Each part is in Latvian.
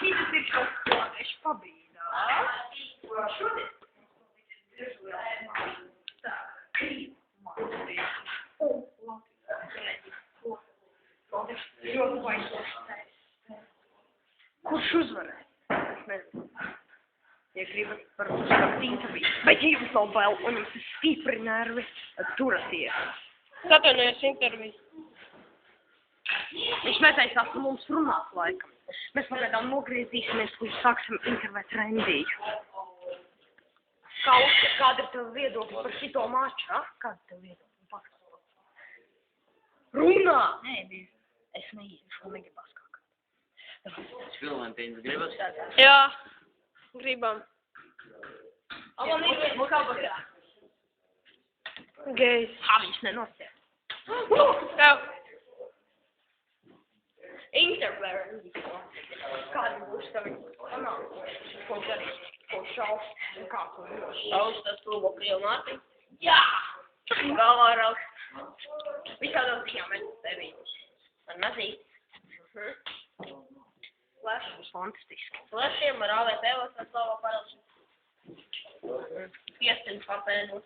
Šis ir šokolādēšu pabīdās. Šodien. Tā, Latvijas. Ļoti baidošs. Kurš uzvarēja? Es nezinu. Ja gribat, varbūt sākt interviju. Bet ja jums nav bail un jums ir stipri nervi, tad turaties. Satunies interviju. Viņš netaisās ar mums runāt laikam. Mēs pagaidām nogriezīsimies, līdz sāksim intervēt Rendiju. Kāda ir tev viedokļa par šito maču, ha? Kāda ir tev viedokļa? Runā! Nē, es neiešu, man negribas kākāt. Valentīns gribas? Jā, gribam. Man ir kāpatā. Gejs. Viņš nenosiet. Jā. Intervēt. Kāda būs tavi panākumi? Ko darīs? Ko šaus? Un kā to dos? Šaus tas klubo Krievu Mārtiņu. Jā! Galvā raksts. Visādām ziņām mēs tevi. Ar nazīti. Flash būs fantastiski. Flešiem ar AVP vai slava paralši. Piestiņš papēdu.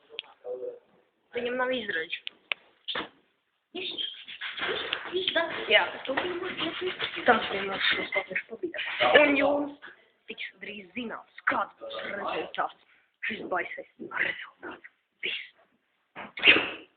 Viņam nav izraģi. Jā, tas vienmēr šos papīrs pabīdās. Un jums tiks drīz zināms, kāds būs rezultāts. Šis baisais rezultāts. Viss.